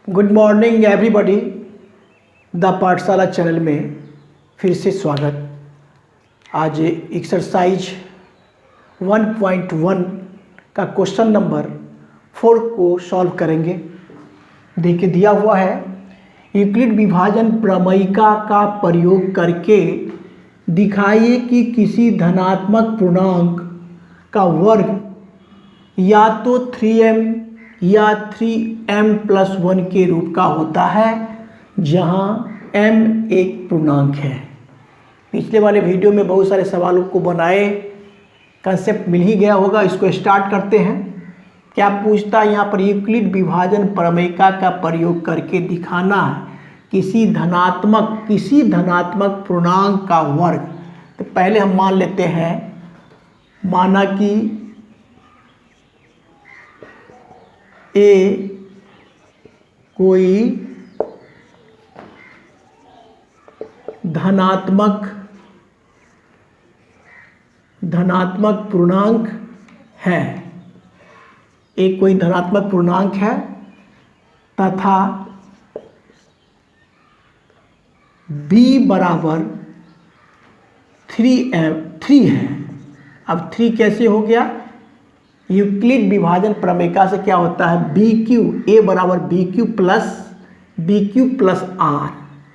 Good morning everybody. The पाठशाला channel में फिर से स्वागत। आज एक्सरसाइज 1.1 का क्वेश्चन नंबर 4 को सॉल्व करेंगे। देखिए दिया हुआ है, यूक्लिड विभाजन प्रमेयिका का प्रयोग करके दिखाइए कि किसी धनात्मक पूर्णांक का वर्ग या तो 3m या 3m+1 के रूप का होता है, जहां m एक पूर्णांक है। पिछले वाले वीडियो में बहुत सारे सवालों को बनाए, कंसेप्ट मिल ही गया होगा। इसको स्टार्ट करते हैं। क्या पूछता है यहाँ पर, यूक्लिड विभाजन प्रमेयिका का प्रयोग करके दिखाना है किसी धनात्मक पूर्णांक का वर्ग। तो पहले हम मान लेते हैं, माना कि ए कोई धनात्मक पूर्णांक है, ए कोई धनात्मक पूर्णांक है तथा b बराबर 3 है। अब 3 कैसे हो गया? यूक्लिड विभाजन प्रमेयिका से क्या होता है, BQ, A बराबर BQ प्लस R।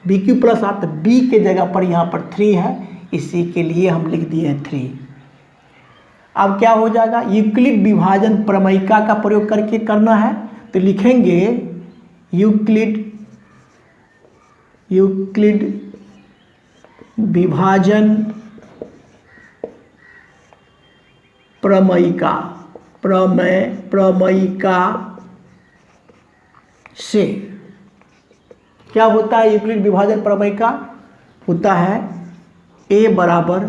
तो B के जगह पर यहाँ पर 3 है, इसी के लिए हम लिख दिए हैं 3। अब क्या हो जाएगा, यूक्लिड विभाजन प्रमेयिका का प्रयोग करके करना है तो लिखेंगे यूक्लिड विभाजन प्रमेयिका से क्या होता है, यूक्लिड विभाजन प्रमेयिका होता है A बराबर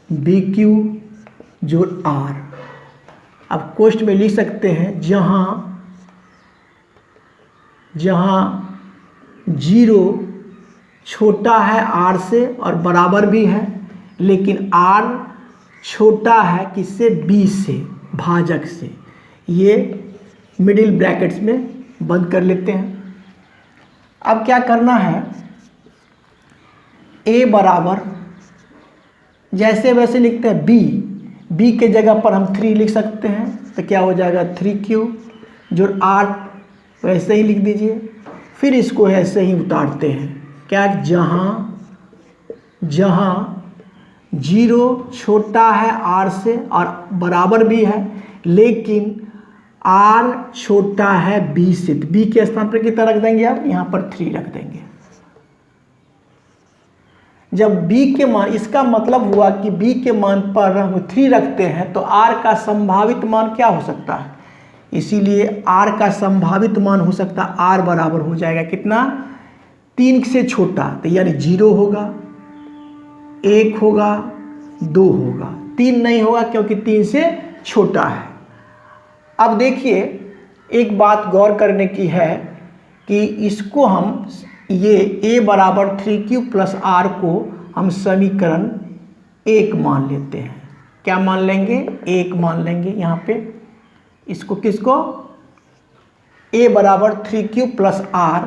BQ जोड़ R। अब क्वेश्चन में लिख सकते हैं, जहाँ 0 छोटा है R से और बराबर भी है, लेकिन R छोटा है किससे, B से, भाजक से। ये मिडिल ब्रैकेट्स में बंद कर लेते हैं। अब क्या करना है, A बराबर जैसे वैसे लिखते हैं, B के जगह पर हम 3 लिख सकते हैं, तो क्या हो जाएगा 3Q जो R वैसे ही लिख दीजिए। फिर इसको ऐसे ही उतारते हैं, क्या, जहाँ 0 छोटा है R से और बराबर भी है, लेकिन R छोटा है B से, तो B के स्थान पर कितना रख देंगे आप, यहाँ पर 3 रख देंगे। जब B के मान, इसका मतलब हुआ कि B के मान पर हम 3 रखते हैं तो R का संभावित मान क्या हो सकता है, इसीलिए R का संभावित मान हो सकता है, R बराबर हो जाएगा कितना, 3 से छोटा, तो यानी 0 होगा, 1 होगा, 2 होगा, 3 नहीं होगा क्योंकि 3 से छोटा है। अब देखिए एक बात गौर करने की है कि इसको हम, ये A बराबर 3Q प्लस R को हम समीकरण 1 मान लेते हैं। क्या मान लेंगे, 1 मान लेंगे। यहाँ पे इसको किसको, A बराबर 3Q प्लस R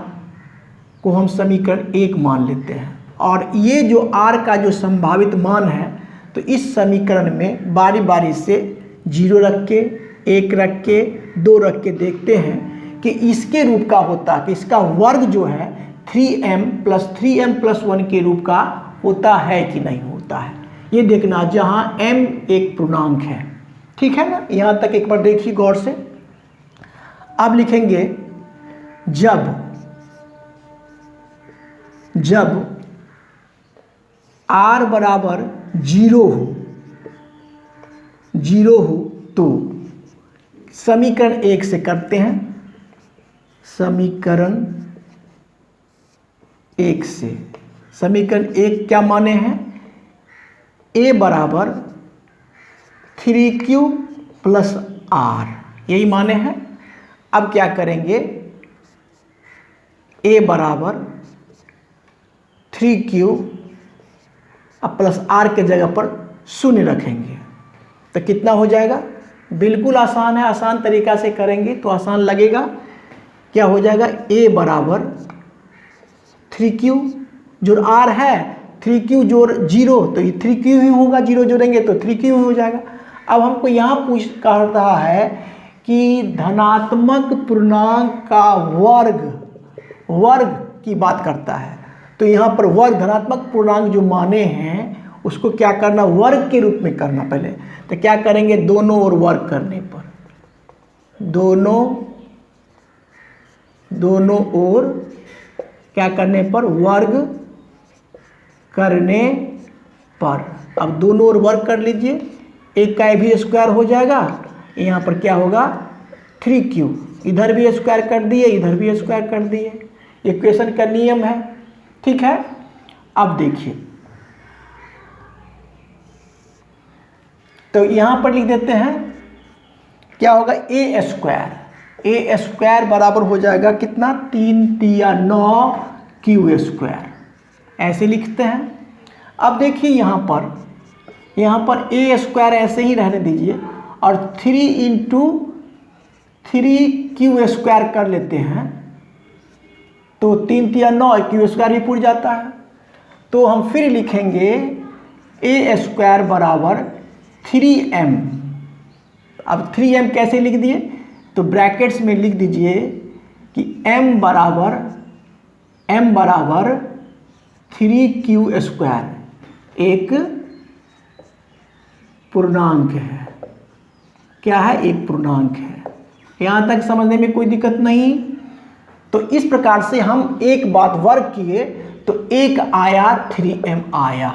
को हम समीकरण 1 मान लेते हैं। और ये जो R का जो संभावित मान है, तो इस समीकरण में बारी बारी से 0 रख के, 1 रख के, 2 रख के देखते हैं कि इसके रूप का होता है, कि इसका वर्ग जो है 3m+1 के रूप का होता है कि नहीं होता है। ये देखना, जहाँ m एक पूर्णांक है, ठीक है ना। यहाँ तक एक बार देखिए गौर से। अब लिखेंगे, जब R बराबर 0 हो तो समीकरण 1 से करते हैं, समीकरण 1 से। समीकरण 1 क्या माने हैं, A बराबर 3Q प्लस R, यही माने हैं। अब क्या करेंगे, A बराबर 3Q अब प्लस R के जगह पर 0 रखेंगे, तो कितना हो जाएगा, बिल्कुल आसान है। आसान तरीका से करेंगे तो आसान लगेगा। क्या हो जाएगा, a बराबर 3q जोड़ r है, 3q जोड़ 0 तो ये 3q ही होगा, 0 जोड़ेंगे तो 3q ही हो जाएगा। अब हमको यहाँ कह रहा है कि धनात्मक पूर्णांक का वर्ग की बात करता है, तो यहाँ पर वर्ग धनात्मक पूर्णांक जो माने हैं उसको क्या करना, वर्ग के रूप में करना। पहले तो क्या करेंगे, दोनों ओर वर्ग करने पर, दोनों ओर क्या करने पर, वर्ग करने पर। अब दोनों ओर वर्ग कर लीजिए, एक का भी स्क्वायर हो जाएगा, यहाँ पर क्या होगा 3q, इधर भी स्क्वायर कर दिए, इधर भी स्क्वायर कर दिए, इक्वेशन का नियम है। ठीक है, अब देखिए तो यहाँ पर लिख देते हैं क्या होगा, a स्क्वायर बराबर हो जाएगा कितना, 3 तिया 9 q स्क्वायर, ऐसे लिखते हैं। अब देखिए यहाँ पर a स्क्वायर ऐसे ही रहने दीजिए और 3 इंटू 3q स्क्वायर कर लेते हैं, तो 3 तिया 9 q स्क्वायर भी पूछ जाता है। तो हम फिर लिखेंगे a स्क्वायर बराबर 3m। अब 3m कैसे लिख दिए, तो ब्रैकेट्स में लिख दीजिए कि m बराबर 3q स्क्वायर एक पूर्णांक है। क्या है, एक पूर्णांक है। यहाँ तक समझने में कोई दिक्कत नहीं। तो इस प्रकार से हम एक बात वर्ग किए तो एक आया 3m आया।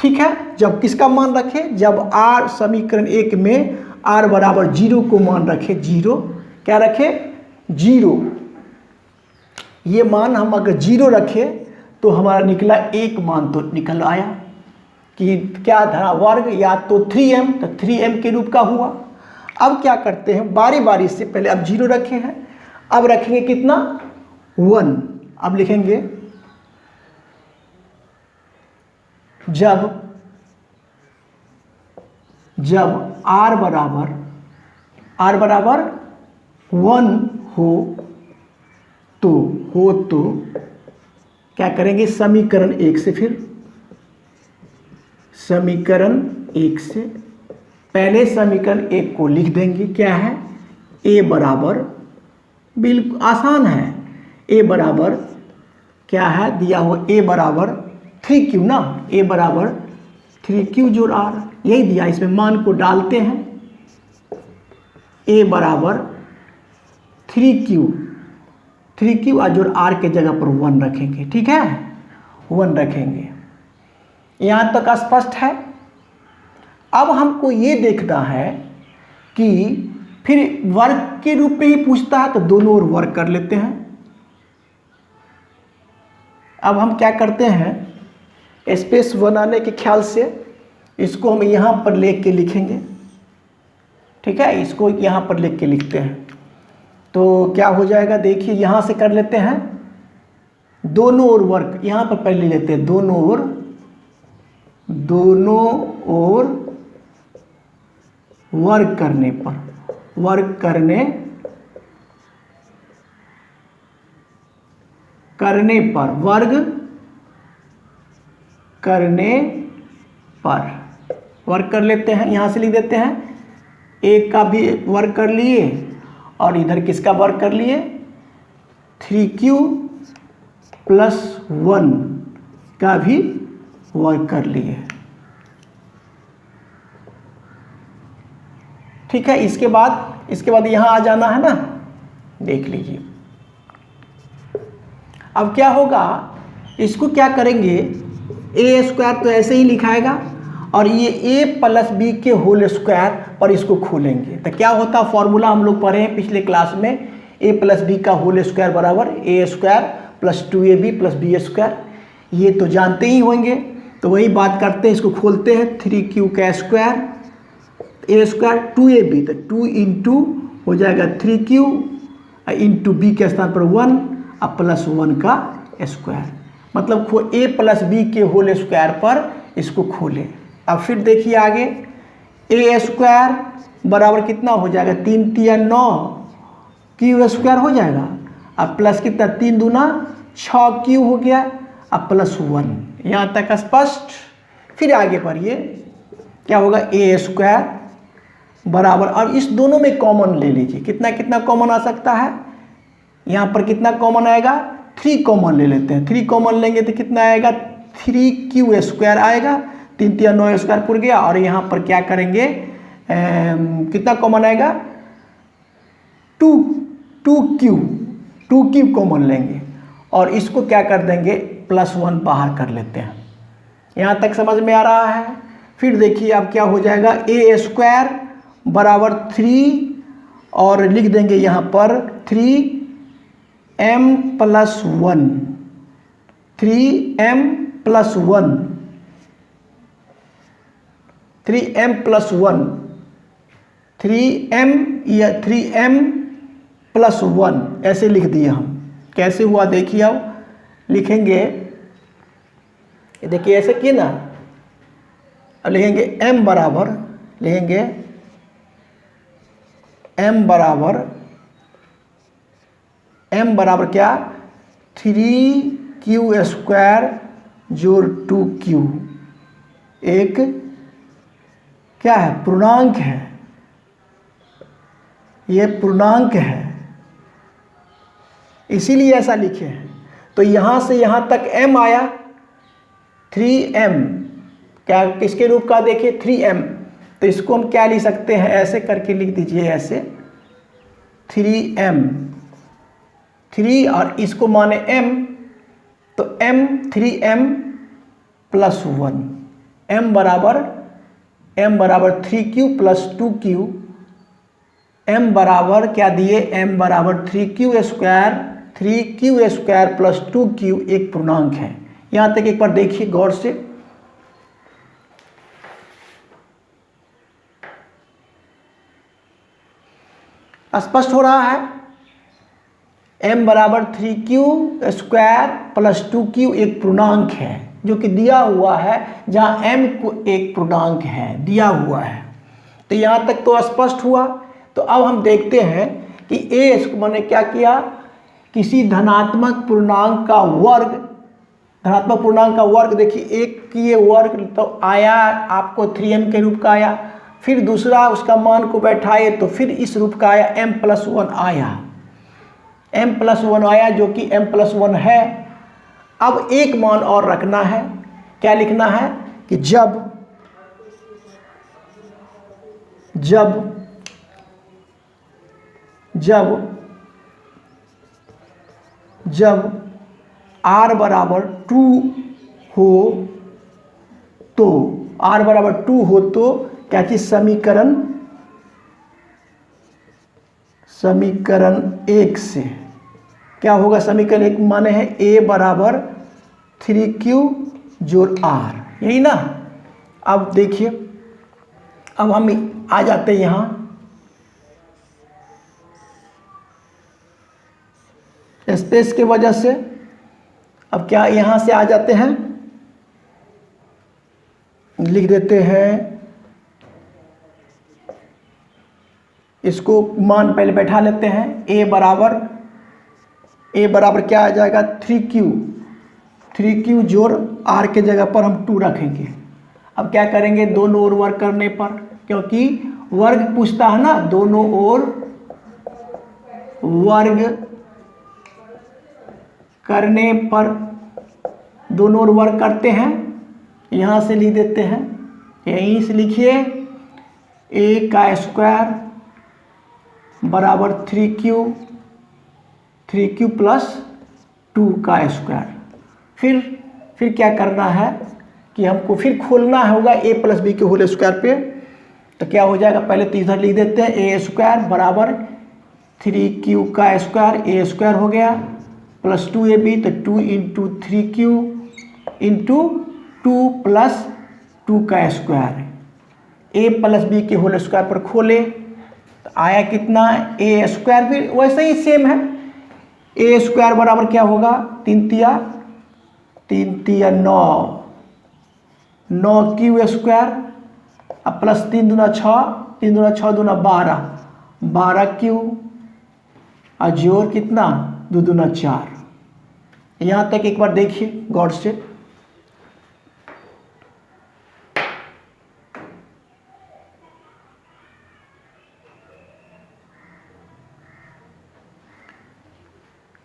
ठीक है, जब किसका मान रखे, जब r समीकरण 1 में r बराबर 0 को मान रखे, 0 क्या रखे, 0, ये मान हम अगर 0 रखे तो हमारा निकला एक मान तो निकल आया कि क्या धना वर्ग या तो 3m, तो 3m के रूप का हुआ। अब क्या करते हैं, बारी बारी से, पहले अब 0 रखे हैं, अब रखेंगे कितना 1। अब लिखेंगे जब r बराबर 1 हो तो क्या करेंगे, समीकरण 1 से, फिर समीकरण 1 से पहले समीकरण 1 को लिख देंगे। क्या है, a बराबर, बिल्कुल आसान है, a बराबर क्या है दिया हुआ, a बराबर 3q ना, a बराबर 3q जोड़ r, यही दिया, इसमें मान को डालते हैं। a बराबर 3q और जोड़ r के जगह पर 1 रखेंगे। ठीक है, 1 रखेंगे। यहाँ तक स्पष्ट है। अब हमको ये देखना है कि फिर वर्ग के रूप में ही पूछता है तो दोनों ओर वर्ग कर लेते हैं। अब हम क्या करते हैं, स्पेस बनाने के ख्याल से इसको हम यहाँ पर लेके के लिखेंगे। ठीक है, इसको यहाँ पर लेके के लिखते हैं तो क्या हो जाएगा, देखिए यहाँ से कर लेते हैं, दोनों ओर वर्ग, यहाँ पर पहले लेते हैं, दोनों ओर वर्ग करने पर, वर्ग करने वर्ग कर लेते हैं। यहाँ से लिख देते हैं, एक का भी वर्ग कर लिए और इधर किसका वर्ग कर लिए, 3q प्लस 1 का भी वर्ग कर लिए। ठीक है, इसके बाद यहाँ आ जाना है ना, देख लीजिए। अब क्या होगा, इसको क्या करेंगे, a स्क्वायर तो ऐसे ही लिखाएगा और ये a प्लस बी के होल स्क्वायर पर इसको खोलेंगे तो क्या होता, फॉर्मूला हम लोग पढ़े हैं पिछले क्लास में, a प्लस बी का होल स्क्वायर बराबर a square plus 2ab plus b square, ये तो जानते ही होंगे। तो वही बात करते हैं, इसको खोलते हैं, 3q का स्क्वायर, a स्क्वायर 2ab, तो 2 इंटू हो जाएगा 3q इंटू b के स्थान पर 1 और प्लस 1 का स्क्वायर, मतलब a प्लस बी के होल स्क्वायर पर इसको खोले। अब फिर देखिए आगे, a स्क्वायर बराबर कितना हो जाएगा, 3 तिया 9 क्यू स्क्वायर हो जाएगा। अब प्लस कितना, 3 दूना 6 क्यू हो गया। अब प्लस 1, यहाँ तक स्पष्ट। फिर आगे बढ़िए, क्या होगा, ए स्क्वायर बराबर, अब इस दोनों में कॉमन ले लीजिए, कितना कितना कॉमन आ सकता है, यहाँ पर कितना कॉमन आएगा, 3 कॉमन ले लेते हैं। 3 कॉमन लेंगे तो कितना आएगा, 3q स्क्वायर आएगा, 3 3 9 स्क्वायर पुर गया। और यहाँ पर क्या करेंगे, कितना कॉमन आएगा, 2q कॉमन लेंगे और इसको क्या कर देंगे, +1 बाहर कर लेते हैं। यहाँ तक समझ में आ रहा है। फिर देखिए अब क्या हो जाएगा, ए स्क्वायर बराबर 3 और लिख देंगे यहाँ पर 3m + 1, 3m + 1, 3m + 1, 3m या 3m + 1 ऐसे लिख दिए हम। कैसे हुआ देखिए, अब लिखेंगे, देखिए ऐसे किए ना। अब लिखेंगे m बराबर, लिखेंगे m बराबर क्या, 3q स्क्वायर जोड़ 2q, एक क्या है, पूर्णांक है, ये पूर्णांक है, इसीलिए ऐसा लिखे हैं। तो यहाँ से यहाँ तक m आया, 3m क्या किसके रूप का, देखिए 3m, तो इसको हम क्या लिख सकते हैं, ऐसे करके लिख दीजिए, ऐसे 3m, 3 और इसको माने m, तो m 3m + 1, m बराबर 3q + 2q, m बराबर क्या दिए, m बराबर 3q स्क्वायर + 2q एक पूर्णांक है। यहाँ तक एक बार देखिए गौर से, स्पष्ट हो रहा है। m बराबर 3q स्क्वायर + 2q एक पूर्णांक है जो कि दिया हुआ है, जहाँ m को एक पूर्णांक है दिया हुआ है। तो यहाँ तक तो स्पष्ट हुआ। तो अब हम देखते हैं कि a मैंने क्या किया, किसी धनात्मक पूर्णांक का वर्ग, धनात्मक पूर्णांक का वर्ग, देखिए एक किए वर्ग तो आया आपको 3m के रूप का आया, फिर दूसरा उसका मान को बैठाए तो फिर इस रूप का आया, m + 1 आया, m + 1 आया जो कि m + 1 है। अब एक मान और रखना है, क्या लिखना है कि जब r बराबर 2 हो तो, r बराबर 2 हो तो क्या चीज, समीकरण 1 से क्या होगा, समीकरण 1 माने है a बराबर 3q जोड़ r, यही ना। अब देखिए, अब हम आ जाते हैं यहाँ स्पेस के वजह से। अब क्या यहाँ से आ जाते हैं, लिख देते हैं, इसको मान पहले बैठा लेते हैं। a बराबर क्या आ जाएगा, 3q जोड़ r के जगह पर हम 2 रखेंगे। अब क्या करेंगे, दोनों ओर वर्ग करने पर, क्योंकि वर्ग पूछता है ना, दोनों ओर वर्ग करने पर, दोनों ओर वर्ग करते हैं, यहाँ से लिख देते हैं, यहीं से लिखिए, a का स्क्वायर बराबर 3q + 2 का स्क्वायर। फिर क्या करना है कि हमको फिर खोलना होगा a + b के होल स्क्वायर पे। तो क्या हो जाएगा, पहले तो इधर लिख देते हैं, a स्क्वायर बराबर 3q का स्क्वायर, a स्क्वायर हो गया + 2ab, तो 2 × 3q × 2 + 2 का स्क्वायर, a + b के होल स्क्वायर पर खोले तो आया कितना, a स्क्वायर भी वैसे ही सेम है, a स्क्वायर बराबर क्या होगा, 3 तिया 9q स्क्वायर, अब + 3 दूना 6, 3 दूना 6 दूना 12, 12q और जोर कितना, 2 दूना 4। यहाँ तक एक बार देखिए गौर से।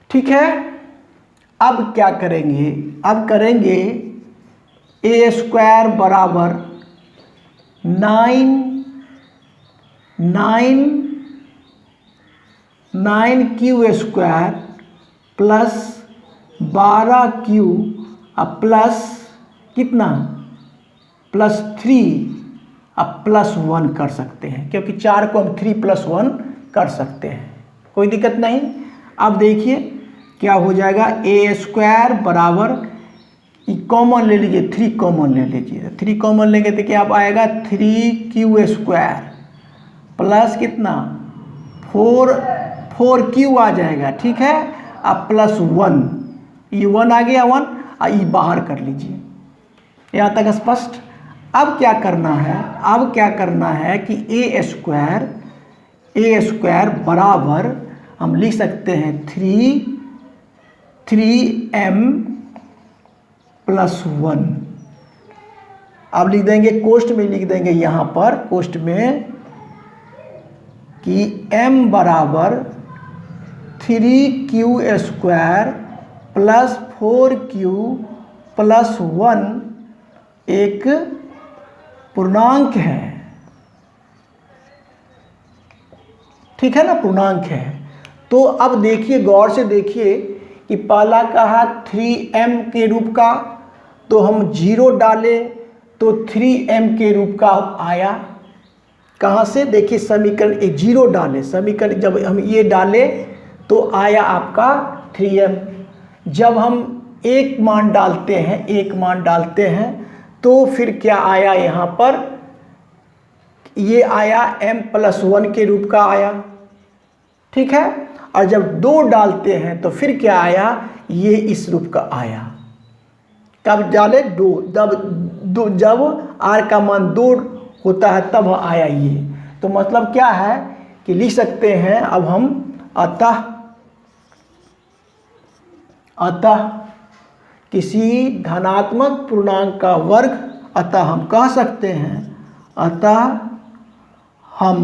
ठीक है, अब क्या करेंगे, अब करेंगे ए स्क्वायर बराबर 9 Q square plus 12 Q plus कितना, प्लस 3 अब प्लस 1 कर सकते हैं, क्योंकि 4 को हम 3 + 1 कर सकते हैं, कोई दिक्कत नहीं। अब देखिए क्या हो जाएगा, ए स्क्वायर बराबर, कॉमन ले लीजिए, 3 कॉमन ले लीजिए, 3 कॉमन लेंगे तो क्या आएगा, 3 स्क्वायर प्लस कितना, 4 क्यू आ जाएगा, ठीक है। अब प्लस 1, ये 1 आ गया, 1 और ये बाहर कर लीजिए। यहाँ तक स्पष्ट। अब क्या करना है, अब क्या करना है कि ए स्क्वायर बराबर हम लिख सकते हैं 3m + 1। अब लिख देंगे, कोष्ठ में लिख देंगे, यहाँ पर कोष्ठ में कि m बराबर 3q square plus 4q plus 1 एक पूर्णांक है, ठीक है ना, पूर्णांक है। तो अब देखिए गौर से देखिए कि पहला कहा 3m के रूप का, तो हम 0 डाले तो 3m के रूप का आया। कहाँ से, देखिए समीकरण 0 डाले, समीकरण जब हम ये डाले तो आया आपका 3m। जब हम एक मान डालते हैं तो फिर क्या आया, यहाँ पर ये आया m + 1 के रूप का आया, ठीक है। और जब 2 डालते हैं तो फिर क्या आया, ये इस रूप का आया। कब डाले, 2, जब r का मान 2 होता है तब आया ये। तो मतलब क्या है कि लिख सकते हैं अब हम, अतः किसी धनात्मक पूर्णांक का वर्ग, अतः हम कह सकते हैं, अतः हम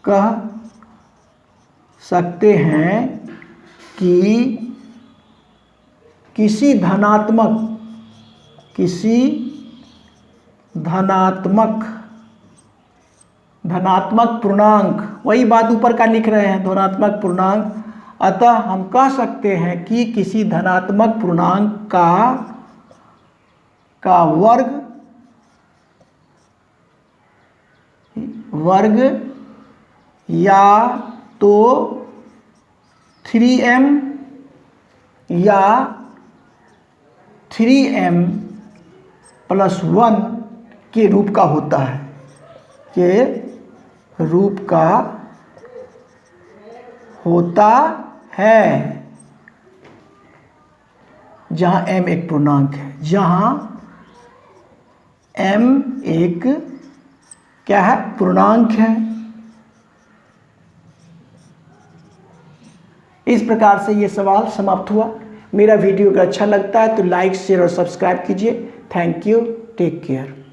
कह सकते हैं कि किसी धनात्मक पूर्णांक, वही बात ऊपर का लिख रहे हैं, धनात्मक पूर्णांक। अतः हम कह सकते हैं कि किसी धनात्मक पूर्णांक का वर्ग या तो 3m या 3m + 1 के रूप का होता है, जहाँ m एक पूर्णांक है, जहाँ m एक क्या है, पूर्णांक है। इस प्रकार से ये सवाल समाप्त हुआ। मेरा वीडियो अगर अच्छा लगता है तो लाइक, शेयर और सब्सक्राइब कीजिए। Thank you, take care.